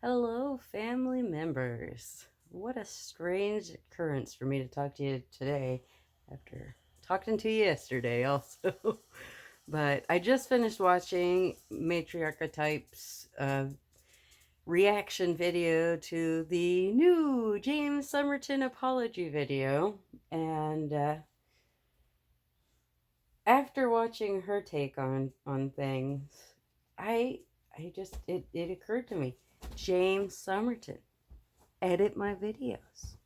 Hello, family members. What a strange occurrence for me to talk to you today after talking to you yesterday, also. But I just finished watching Matriarchetype's reaction video to the new James Somerton apology video. And after watching her take on things, I it occurred to me, James Somerton, edit my videos.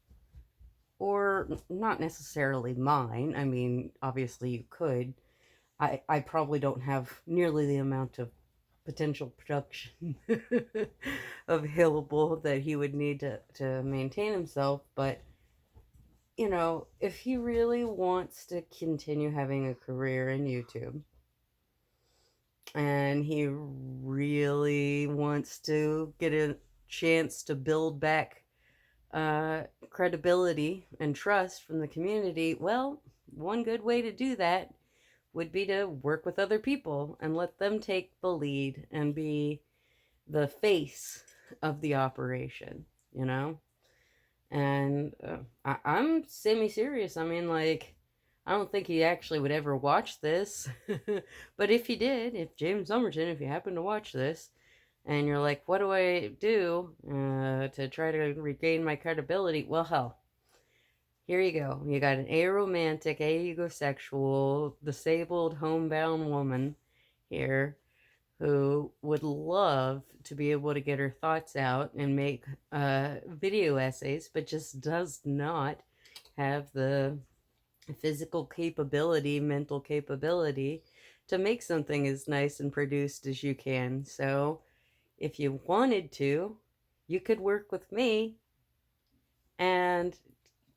Or not necessarily mine. I mean, obviously you could. I probably don't have nearly the amount of potential production available that he would need to maintain himself. But, if he really wants to continue having a career in YouTube and he really wants to get a chance to build back credibility and trust from the community, well, one good way to do that would be to work with other people and let them take the lead and be the face of the operation, you know? And I'm semi serious. I mean, like, I don't think he actually would ever watch this. But if he did, if James Somerton, if you happen to watch this, and you're like, what do I do to try to regain my credibility? Well, hell, here you go. You got an aromantic, egosexual, disabled, homebound woman here who would love to be able to get her thoughts out and make video essays, but just does not have the physical capability, mental capability to make something as nice and produced as you can. So, if you wanted to, you could work with me and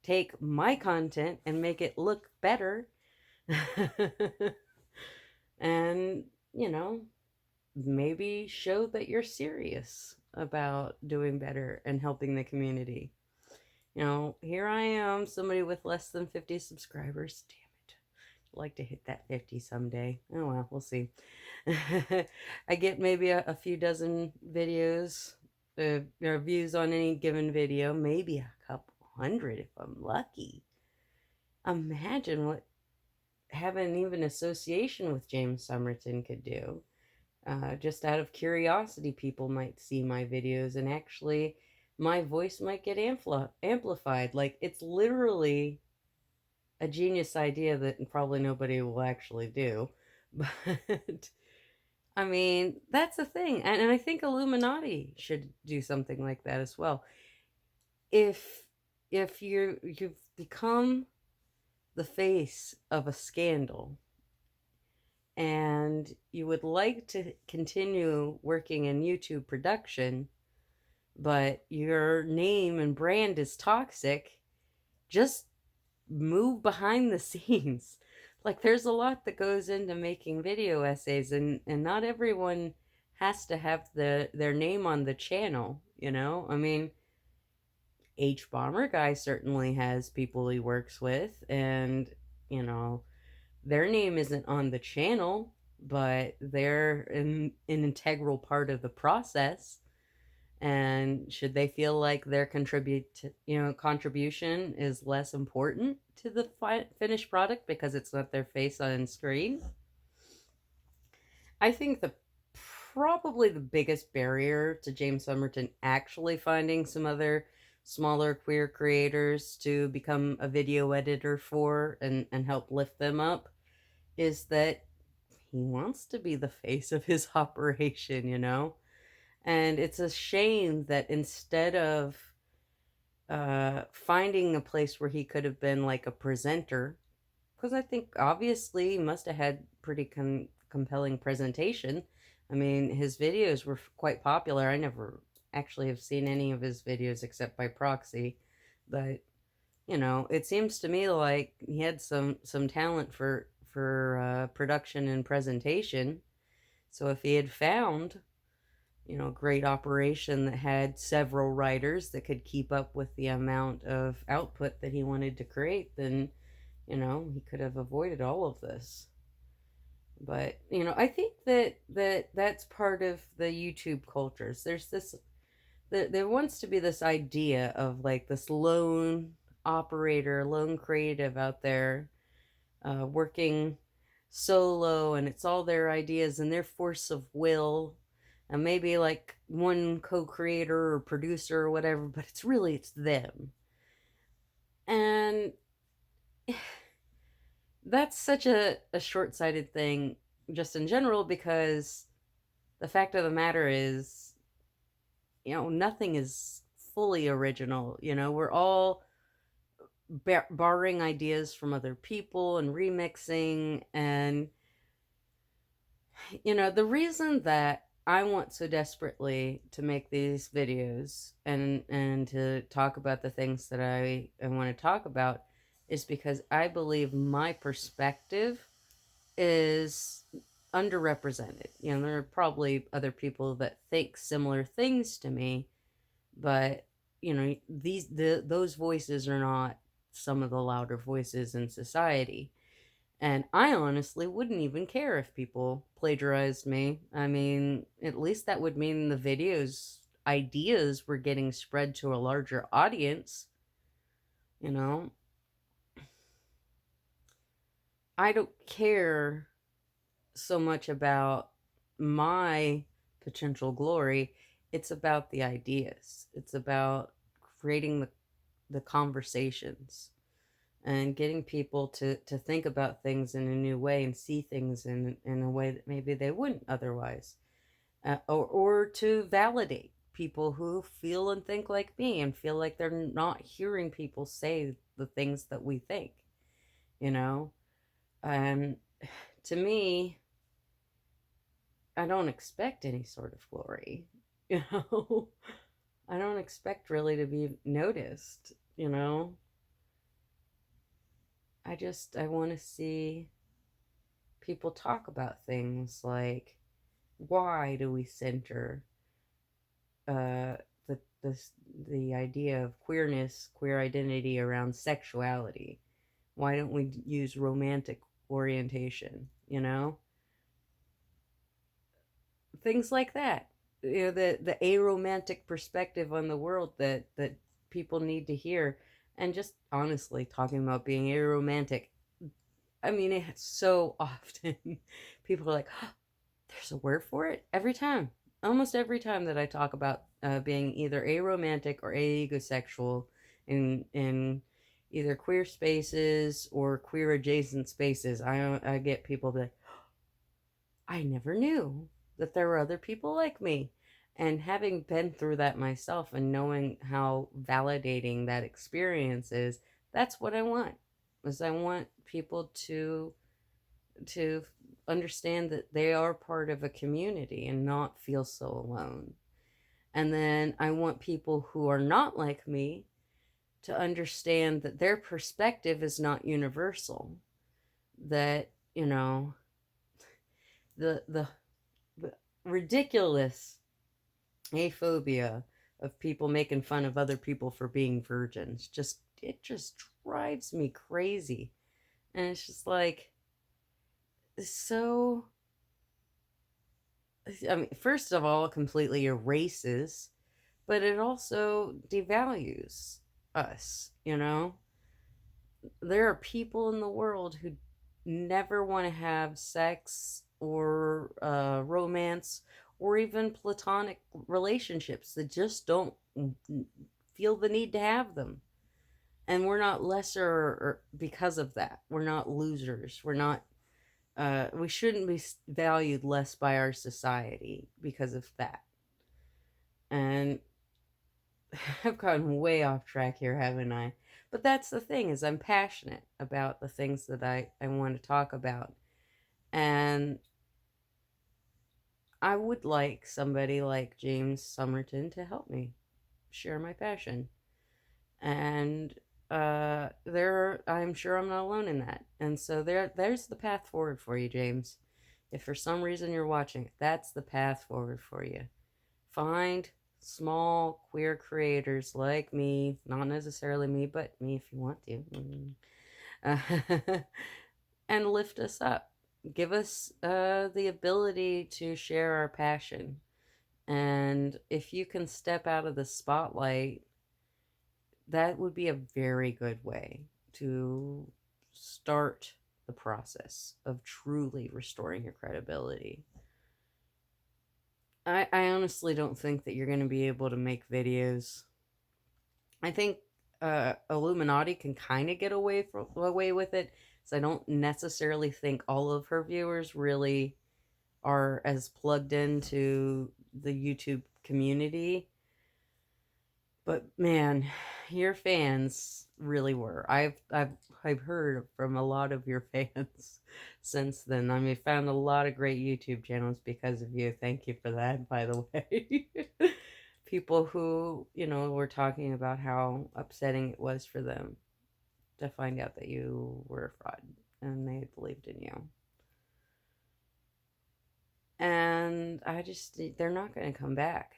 take my content and make it look better. And, you know, maybe show that you're serious about doing better and helping the community. Here I am, somebody with less than 50 subscribers. Damn it. I'd like to hit that 50 someday. Oh well, we'll see. I get maybe a few dozen videos or views on any given video, maybe a couple hundred if I'm lucky. Imagine what having even association with James Somerton could do. Just out of curiosity, people might see my videos and actually my voice might get amplified. Like, it's literally a genius idea that probably nobody will actually do. But I mean, that's the thing. And I think Illuminati should do something like that as well. If you've become the face of a scandal and you would like to continue working in YouTube production, but your name and brand is toxic, just move behind the scenes. Like, there's a lot that goes into making video essays, and not everyone has to have their name on the channel, you know? I mean, H Bomber Guy certainly has people he works with, and, you know, their name isn't on the channel, but they're an integral part of the process. And should they feel like their contribution is less important to the finished product because it's not their face on screen? I think probably the biggest barrier to James Somerton actually finding some other smaller queer creators to become a video editor for and help lift them up is that he wants to be the face of his operation, you know? And it's a shame that instead of finding a place where he could have been like a presenter, because I think obviously he must have had pretty compelling presentation. I mean, his videos were quite popular. I never actually have seen any of his videos except by proxy, but it seems to me like he had some talent for production and presentation. So if he had found great operation that had several writers that could keep up with the amount of output that he wanted to create, then, he could have avoided all of this. But, I think that's part of the YouTube cultures. There's this there wants to be this idea of like this lone operator, lone creative out there, working solo, and it's all their ideas and their force of will, and maybe like one co-creator or producer or whatever, but it's them. And that's such a short-sighted thing just in general, because the fact of the matter is, nothing is fully original. We're all borrowing ideas from other people and remixing. And the reason that I want so desperately to make these videos and to talk about the things that I want to talk about is because I believe my perspective is underrepresented. There are probably other people that think similar things to me, but those voices are not some of the louder voices in society. And I honestly wouldn't even care if people plagiarized me. I mean, at least that would mean the videos ideas were getting spread to a larger audience. you know I don't care so much about my potential glory. It's about the ideas. It's about creating the conversations and getting people to think about things in a new way and see things in a way that maybe they wouldn't otherwise. Or to validate people who feel and think like me and feel like they're not hearing people say the things that we think, you know? And to me, I don't expect any sort of glory, you know? I don't expect really to be noticed. I want to see people talk about things like, why do we center uh the this the idea of queerness, queer identity around sexuality? Why don't we use romantic orientation? Things like that. The aromantic perspective on the world that people need to hear. And just honestly talking about being aromantic, I mean, it's so often people are like, oh, there's a word for it. Every time, almost every time that I talk about being either aromantic or asexual in either queer spaces or queer adjacent spaces, I get people that, I never knew that there were other people like me. And having been through that myself and knowing how validating that experience is, that's what I want. Is I want people to understand that they are part of a community and not feel so alone. And then I want people who are not like me to understand that their perspective is not universal. That, the ridiculous aphobia of people making fun of other people for being virgins, it just drives me crazy. And it's just like, so, I mean, first of all, it completely erases, but it also devalues us. There are people in the world who never want to have sex or romance or even platonic relationships, that just don't feel the need to have them. And we're not lesser because of that. We're not losers. We shouldn't be valued less by our society because of that. And I've gotten way off track here, haven't I? But that's the thing, is I'm passionate about the things that I want to talk about. And I would like somebody like James Somerton to help me share my passion. And I'm sure I'm not alone in that. And so there's the path forward for you, James. If for some reason you're watching, that's the path forward for you. Find small queer creators like me, not necessarily me, but me if you want to, and lift us up. Give us the ability to share our passion. And if you can step out of the spotlight, that would be a very good way to start the process of truly restoring your credibility. I honestly don't think that you're going to be able to make videos. I think Illuminati can kind of get away with it. So I don't necessarily think all of her viewers really are as plugged into the YouTube community. But man, your fans really were. I've heard from a lot of your fans since then. I mean, found a lot of great YouTube channels because of you. Thank you for that, by the way. People who, were talking about how upsetting it was for them to find out that you were a fraud and they believed in you. And they're not going to come back.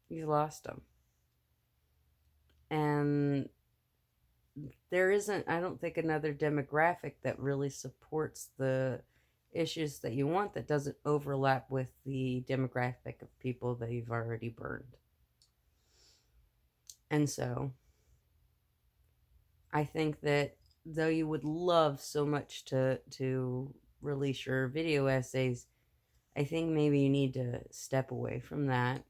You lost them. And there isn't, I don't think, another demographic that really supports the issues that you want that doesn't overlap with the demographic of people that you've already burned. And so I think that though you would love so much to release your video essays, I think maybe you need to step away from that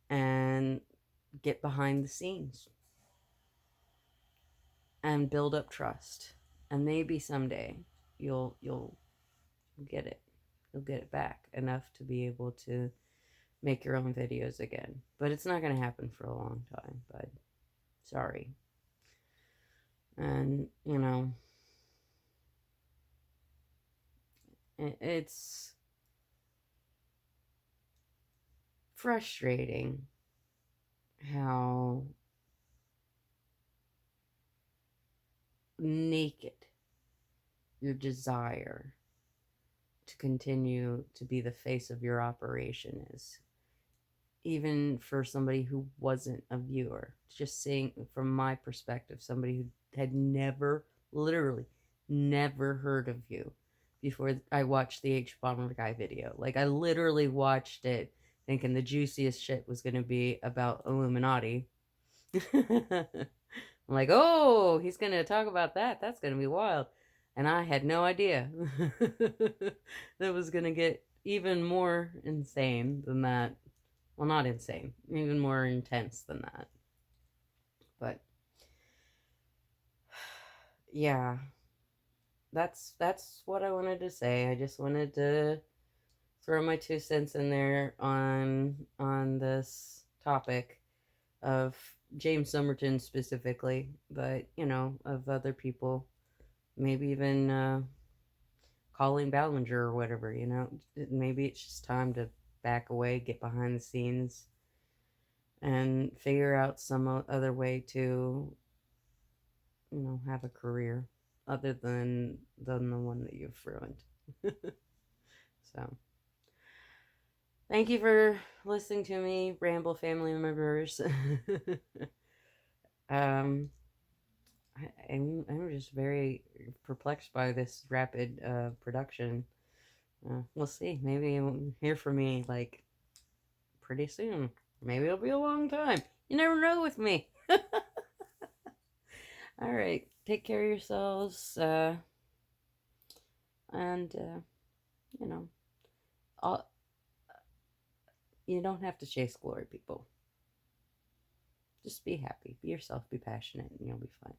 and get behind the scenes and build up trust. And maybe someday you'll get it. You'll get it back enough to be able to make your own videos again. But it's not going to happen for a long time, bud. Sorry. And, it's frustrating how naked your desire to continue to be the face of your operation is. Even for somebody who wasn't a viewer, just seeing from my perspective, somebody who had never, literally, never heard of you before I watched the H Bomber Guy video. Like, I literally watched it thinking the juiciest shit was going to be about Illuminati. I'm like, oh, he's going to talk about that. That's going to be wild. And I had no idea that was going to get even more insane than that. Well, not insane, even more intense than that. But yeah, that's what I wanted to say. I just wanted to throw my 2 cents in there on this topic of James Somerton specifically, but of other people, maybe even Colleen Ballinger or whatever. Maybe it's just time to back away, get behind the scenes, and figure out some other way to have a career other than the one that you've ruined. So thank you for listening to me ramble, family members. um I'm just very perplexed by this rapid production. We'll see, maybe you'll hear from me like pretty soon. Maybe it'll be a long time. You never know with me. All right, take care of yourselves, and you know, all, you don't have to chase glory, people. Just be happy, be yourself, be passionate, and you'll be fine.